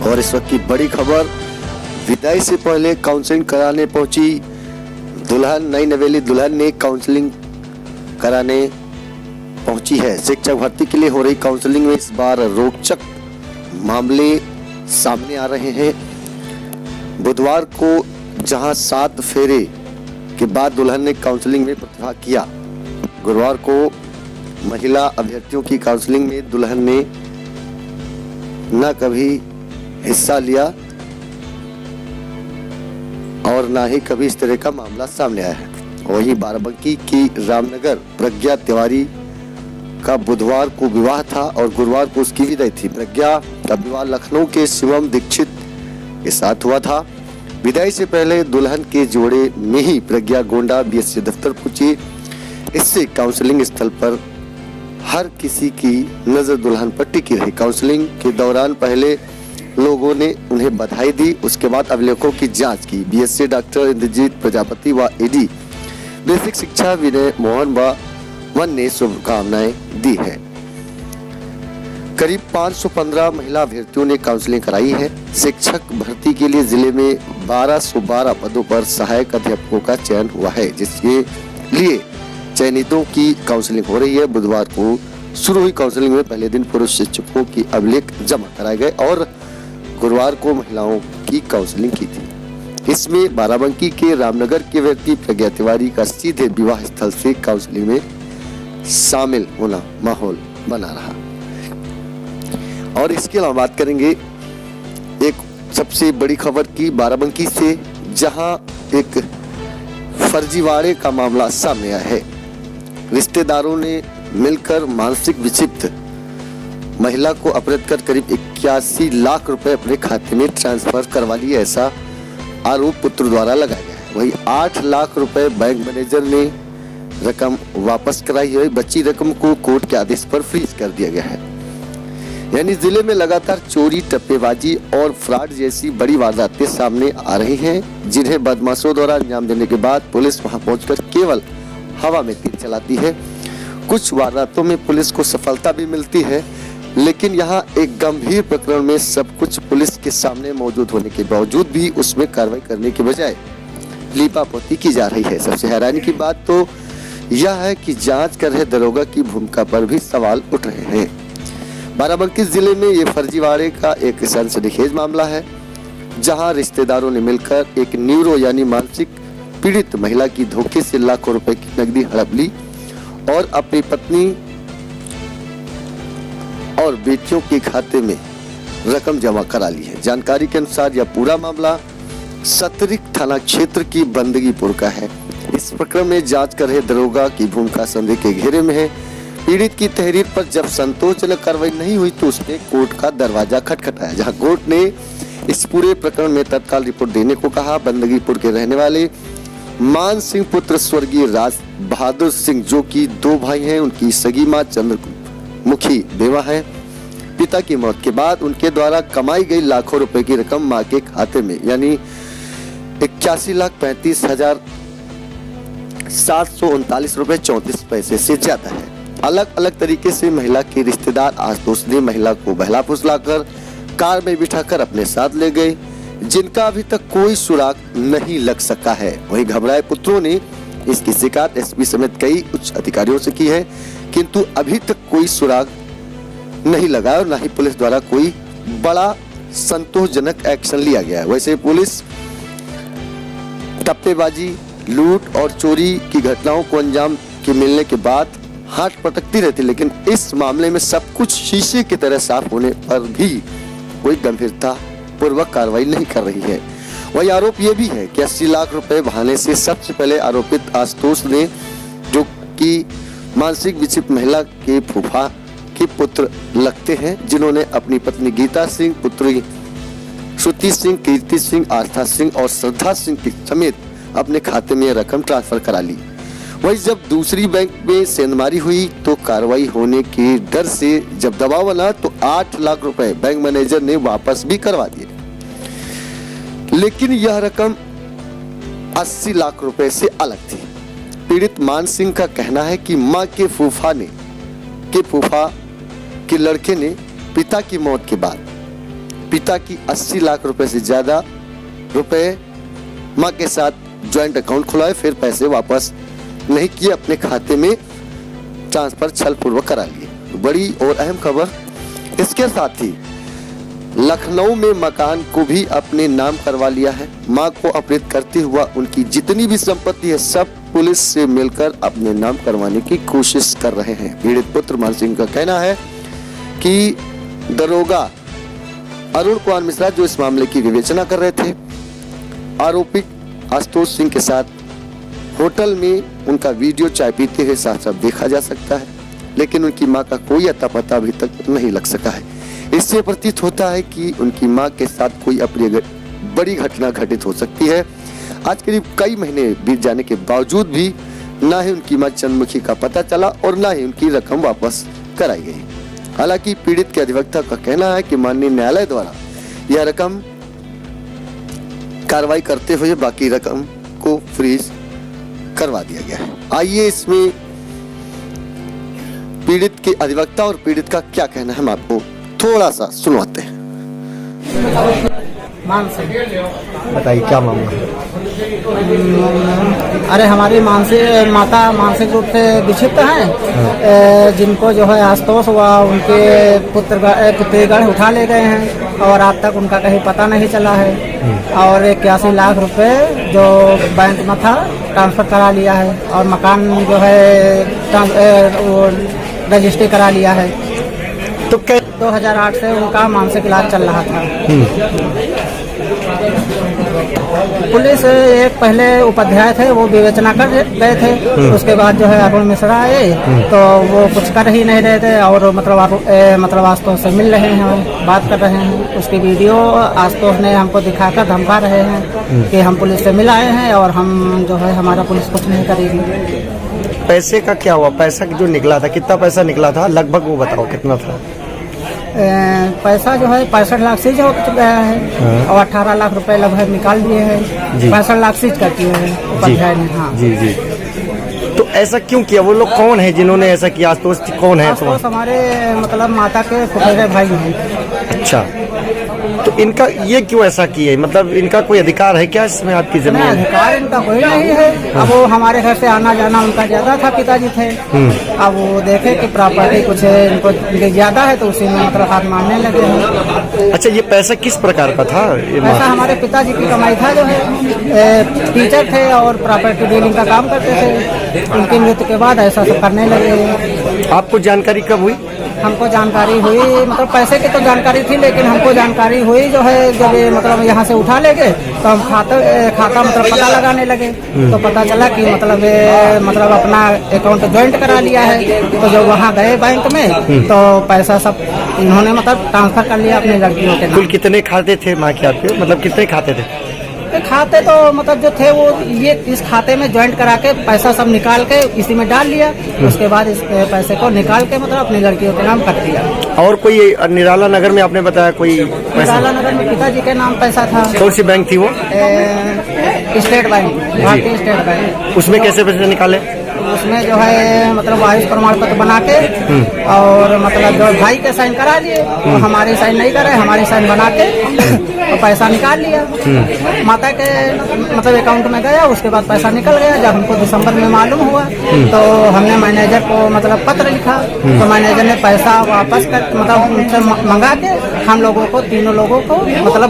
और इस वक्त की बड़ी खबर, विदाई से पहले काउंसलिंग कराने पहुंची दुल्हन। नई नवेली दुल्हन ने काउंसलिंग कराने पहुंची है। शिक्षक भर्ती के लिए हो रही काउंसलिंग में इस बार रोचक मामले सामने आ रहे हैं। बुधवार को जहां 7 फेरे के बाद दुल्हन ने काउंसलिंग में प्रतिभाग किया, गुरुवार को महिला अभ्यर्थियों की काउंसलिंग में दुल्हन ने न कभी हिस्सा लिया और ना ही कभी इस तरह का मामला सामने आया है। वहीं बाराबंकी की रामनगर प्रज्ञा तिवारी का बुधवार को विवाह था और गुरुवार को उसकी विदाई थी। प्रज्ञा का विवाह लखनऊ के शिवम दीक्षित के साथ हुआ था। विदाई से पहले दुल्हन के जोड़े में ही प्रज्ञा गोंडा बीएससी दफ्तर पहुंची। इससे काउंसलिंग स्थल पर हर किसी की नजर दुल्हन पर टिकी रही। काउंसलिंग के दौरान पहले लोगों ने उन्हें बधाई दी, उसके बाद अभिलेखों की जांच की। बीएससी डॉक्टर इंद्रजीत प्रजापति व एडी बेसिक शिक्षा विनय मोहन वन ने शुभकामनाएं दी है। करीब 515 महिला अभ्यर्थियों ने काउंसलिंग कराई है। शिक्षक भर्ती के लिए जिले में 1212 पदों पर सहायक अध्यापकों का चयन हुआ है, जिसके लिए चयनितों की काउंसलिंग हो रही है। बुधवार को शुरू हुई काउंसलिंग में पहले दिन पुरुष शिक्षकों की अभिलेख जमा कराए गए और गुरुवार को महिलाओं की काउंसलिंग की थी। इसमें बाराबंकी के रामनगर के व्यक्ति प्रज्ञा तिवारी का सीधे विवाह स्थल से काउंसलिंग में शामिल होना माहौल बना रहा। और इसके अलावा बात करेंगे एक सबसे बड़ी खबर की बाराबंकी से, जहां एक फर्जीवाड़े का मामला सामने आया है। रिश्तेदारों ने मिलकर मानसिक विक्षिप्त महिला को अपहृत कर करीब 81 लाख रुपए अपने खाते में ट्रांसफर करवा लिए, ऐसा आरोप पुत्र द्वारा लगाया गया है। वहीं 8 लाख रुपए बैंक मैनेजर ने रकम वापस कराई है। बची रकम को कोर्ट के आदेश पर फ्रीज कर दिया गया है। यानी जिले में लगातार चोरी, टप्पेबाजी और फ्रॉड जैसी बड़ी वारदातें सामने आ रही हैं, जिन्हें बदमाशों द्वारा अंजाम देने के बाद पुलिस वहां पहुंचकर केवल हवा में तीर चलाती है। कुछ वारदातों में पुलिस को सफलता भी मिलती है, लेकिन यहाँ एक गंभीर प्रकरण में सब कुछ पुलिस के सामने मौजूद होने के बावजूद भी उसमें कार्रवाई करने के बजाय लीपापोती की जा रही है। सबसे हैरानी की बात तो यह है कि जांच कर रहे दरोगा की भूमिका पर भी सवाल उठ रहे हैं। बाराबंकी जिले में ये फर्जीवाड़े का एक सनसनीखेज मामला है, जहां रिश्तेदारों ने मिलकर एक न्यूरो यानी मानसिक पीड़ित महिला की धोखे से लाखों रुपए की नकदी हड़प ली और अपनी पत्नी और बेटियों के खाते में रकम जमा करा ली है। जानकारी के अनुसार यह पूरा मामला सतरिक थाना क्षेत्र की बंदगीपुर का है। इस प्रकरण में जांच कर रहे दरोगा की भूमिका संदेह के घेरे में है। पीड़ित की तहरीर पर जब संतोषजनक कार्रवाई नहीं हुई तो उसने कोर्ट का दरवाजा खटखटाया, जहां कोर्ट ने इस पूरे प्रकरण में तत्काल रिपोर्ट देने को कहा। बंदगीपुर के रहने वाले मान सिंह पुत्र स्वर्गीय राज बहादुर सिंह, जो कि 2 भाई हैं, उनकी सगी मां चंद्रमुखी बेवा है। पिता की मौत के बाद उनके द्वारा कमाई गई लाखों रुपए की रकम मां के खाते में यानी 81,35,739 रुपए 34 पैसे से ज्यादा है। अलग अलग तरीके से महिला के रिश्तेदार आशुतोष ने महिला को बहला फुसलाकर कार में बिठाकर अपने साथ ले गए, जिनका अभी तक कोई सुराग नहीं लग सका है। वहीं घबराए पुत्रों ने इसकी शिकायत एसपी समेत कई उच्च अधिकारियों से की है, किंतु अभी तक कोई सुराग नहीं लगा और न ही पुलिस द्वारा कोई बड़ा संतोषजनक एक्शन लिया गया है। वैसे पुलिस टप्पेबाजी, लूट और चोरी की घटनाओं को अंजाम के मिलने के बाद हाथ पटकती रहती, लेकिन इस मामले में सब कुछ शीशे की तरह साफ होने पर भी कोई गंभीरता पूर्वक कार्रवाई नहीं कर रही है। वही आरोप ये भी है कि 80 लाख रुपए बहाने से सबसे पहले आरोपित आशुतोष ने, जो कि मानसिक विक्षिप्त महिला के फूफा के पुत्र लगते हैं, जिन्होंने अपनी पत्नी गीता सिंह, पुत्री श्रुति सिंह, कीर्ति सिंह, आस्था सिंह और श्रद्धा सिंह समेत अपने खाते में रकम ट्रांसफर करा ली। वही जब दूसरी बैंक में सेंधमारी हुई तो कार्रवाई होने के डर से जब दबाव बना तो 8 लाख रुपए बैंक मैनेजर ने वापस भी करवा दिए, लेकिन यह रकम 80 लाख रुपए से अलग थी। पीड़ित मान सिंह का कहना है कि मां के फूफा के लड़के ने पिता की मौत के बाद पिता की 80 लाख रुपए से ज्यादा रुपए मां के साथ ज्वाइंट अकाउंट खुलवाए, फिर पैसे वापस नहीं किए, अपने खाते में ट्रांसफर छल पूर्वक करा लिए। बड़ी और अहम खबर इसके साथ ही लखनऊ में मकान को भी अपने नाम करवा लिया है। मां को अपहृत करते हुआ उनकी जितनी भी संपत्ति है सब पुलिस से मिलकर अपने नाम करवाने की कोशिश कर रहे हैं। पीड़ित पुत्र मान सिंह का कहना है कि दरोगा अरुण कुमार मिश्रा जो इस मामले की विवेचना कर रहे थे, आरोपी आशुतोष सिंह के साथ होटल में उनका वीडियो चाय पीते हुए साफ साफ देखा जा सकता है, लेकिन उनकी मां का कोई अता पता अभी तक नहीं लग सका है। इससे प्रतीत होता है कि उनकी मां के साथ कोई अप्रिय बड़ी घटना घटित हो सकती है। आज करीब कई महीने बीत जाने के बावजूद भी न ही उनकी मां चंद्रमुखी का पता चला और न ही उनकी रकम वापस कराई गई। हालांकि पीड़ित के अधिवक्ता का कहना है कि माननीय न्यायालय द्वारा यह रकम कार्रवाई करते हुए बाकी रकम को फ्रीज करवा दिया गया है। आइए इसमें पीड़ित के अधिवक्ता और पीड़ित का क्या कहना है हम आपको थोड़ा सा सुनवाते हैं। बताइए क्या मामला है? अरे हमारी माता मानसिक रूप से विक्षिप्त हैं, जिनको जो है आशुतोष व उनके पुत्रीगण उठा ले गए हैं और आज तक उनका कहीं पता नहीं चला है। और 81 लाख रुपए जो बैंक में था ट्रांसफर करा लिया है और मकान जो है रजिस्ट्री करा लिया है। तो 2008 से उनका मानसिक इलाज चल रहा था। पुलिस एक पहले उपाध्याय थे वो विवेचना कर गए थे, उसके बाद जो है अरुण मिश्रा आए तो वो कुछ कर ही नहीं रहे थे और मतलब आशुतोष से मिल रहे हैं, बात कर रहे हैं। उसकी वीडियो आशुतोष ने हमको दिखाकर धमका रहे हैं कि हम पुलिस से मिल आए हैं और हम जो है हमारा पुलिस कुछ नहीं करेगी। पैसे का क्या हुआ? पैसा जो निकला था कितना पैसा निकला था लगभग वो बताओ कितना था? पैसा जो है 65 लाख सीज हो गया है और 18 लाख रुपए लगभग निकाल दिए हैं। 65 लाख सीज कर दिए हैं उपाध्याय ने। हाँ जी जी। तो ऐसा क्यों किया? वो लोग कौन है जिन्होंने ऐसा किया? आशुतोष कौन है? आशुतोष हमारे मतलब माता के फुफेरे भाई हैं। अच्छा, तो इनका ये क्यों ऐसा किए? मतलब इनका कोई अधिकार है क्या इसमें? आपकी जमीन अधिकार इनका कोई नहीं है। अब वो हमारे घर से आना जाना उनका ज्यादा था, पिताजी थे। अब वो देखे कि प्रॉपर्टी कुछ इनको ज्यादा है तो उसी में मतलब हाथ मारने लगे हैं। अच्छा, ये पैसा किस प्रकार का था? पैसा हमारे पिताजी की कमाई था, जो है टीचर थे और प्रॉपर्टी डीलिंग का काम करते थे। उनकी मृत्यु के बाद ऐसा सब करने लगे। आपको जानकारी कब हुई? हमको जानकारी हुई, मतलब पैसे की तो जानकारी थी लेकिन हमको जानकारी हुई जो है जब मतलब यहाँ से उठा ले गए तो हम खाता मतलब पता लगाने लगे तो पता चला कि मतलब अपना अकाउंट ज्वाइंट करा लिया है। तो जब वहाँ गए बैंक में तो पैसा सब इन्होंने मतलब ट्रांसफर कर लिया अपनी लड़कियों के नाम। कुल कितने खाते थे माँ के आपके? मतलब कितने खाते थे? खाते तो मतलब जो थे वो ये इस खाते में ज्वाइंट करा के पैसा सब निकाल के इसी में डाल लिया। उसके बाद इस पैसे को निकाल के मतलब अपनी लड़कियों के नाम कर दिया। और कोई निराला नगर में आपने बताया कोई पैसा? निराला नगर में पिताजी के नाम पैसा था। कौन सी बैंक थी वो? स्टेट बैंक, भारतीय स्टेट बैंक। उसमें कैसे पैसे निकाले? उसमें जो है मतलब आयुष प्रमाण पत्र बना के और मतलब जो भाई के साइन करा लिए और हमारे साइन नहीं करे, हमारी साइन बना के और पैसा निकाल लिया। माता के मतलब अकाउंट में गया, उसके बाद पैसा निकल गया। जब हमको दिसंबर में मालूम हुआ तो हमने मैनेजर को मतलब पत्र लिखा तो मैनेजर ने पैसा वापस कर मतलब उनसे मंगा के हम लोगों को तीनों लोगों को मतलब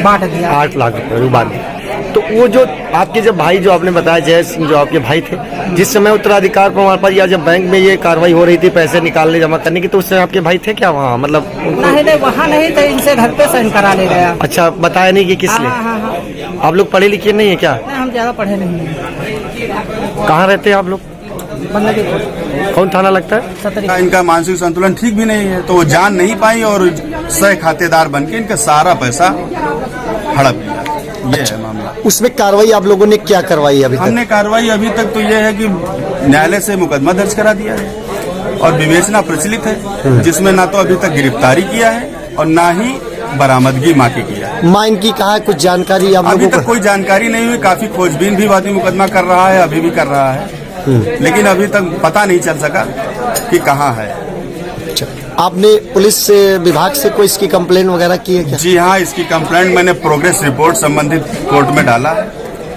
बांट दिया। 8 लाख रुपए बांट दिया। तो वो जो आपके जब भाई जो आपने बताया जय सिंह जो आपके भाई थे, जिस समय उत्तराधिकार प्रमाण पत्र या जब बैंक में ये कार्रवाई हो रही थी पैसे निकालने जमा करने की, तो उस समय आपके भाई थे क्या वहाँ? मतलब नहीं वहाँ नहीं थे, इनसे घर पे साइन करा ले गया। अच्छा, बताया नहीं कि किस लिए? हाँ। आप लोग पढ़े लिखे नहीं है क्या? नहीं, हम ज्यादा पढ़े नहीं हैं। कहाँ रहते हैं आप लोग? कौन थाना लगता है? इनका मानसिक संतुलन ठीक भी नहीं है तो वो जान नहीं पाई और सह खातेदार बन के इनका सारा पैसा हड़प लिया। ये है मामला। उसमें कार्रवाई आप लोगों ने क्या करवाई अभी तक? हमने कार्रवाई अभी तक तो ये है कि न्यायालय से मुकदमा दर्ज करा दिया है और विवेचना प्रचलित है, जिसमें ना तो अभी तक गिरफ्तारी किया है और ना ही बरामदगी माँ की किया है। माँ इनकी कहा है कुछ जानकारी? अभी तक कोई जानकारी नहीं हुई। काफी खोजबीन भी वादी मुकदमा कर रहा है, अभी भी कर रहा है, लेकिन अभी तक पता नहीं चल सका कि कहाँ है। आपने पुलिस विभाग से कोई इसकी कंप्लेन वगैरह की है क्या? जी हाँ, इसकी कंप्लेंट मैंने प्रोग्रेस रिपोर्ट संबंधित कोर्ट में डाला है,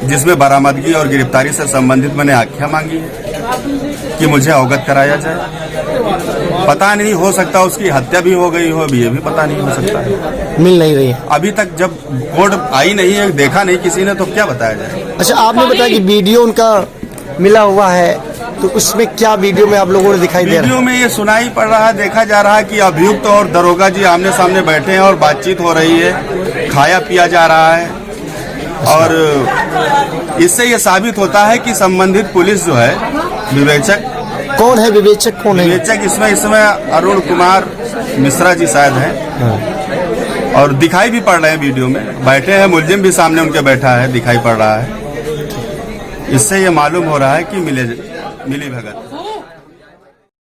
जिसमें बरामदगी और गिरफ्तारी से संबंधित मैंने आख्या मांगी है कि मुझे अवगत कराया जाए। पता नहीं, हो सकता उसकी हत्या भी हो गई हो, अभी ये भी पता नहीं हो सकता है। मिल नहीं रही है अभी तक जब कोर्ट आई नहीं है, देखा नहीं किसी ने, तो क्या बताया जाए। अच्छा, आपने बताया कि वीडियो उनका मिला हुआ है, तो उसमें क्या वीडियो में आप लोगों ने दिखाई दे रहा वीडियो में ये सुनाई पड़ रहा है, देखा जा रहा है कि अभियुक्त और दरोगा जी आमने सामने बैठे हैं और बातचीत हो रही है, खाया पिया जा रहा है, और इससे ये साबित होता है कि संबंधित पुलिस जो है, विवेचक है? कौन है विवेचक, कौन है? विवेचक इसमें अरुण कुमार मिश्रा जी शायद हैं, और दिखाई भी पड़ रहे हैं वीडियो में, बैठे हैं, मुलजिम भी सामने उनके बैठा है, दिखाई पड़ रहा है। इससे ये मालूम हो रहा है कि मिली भगत।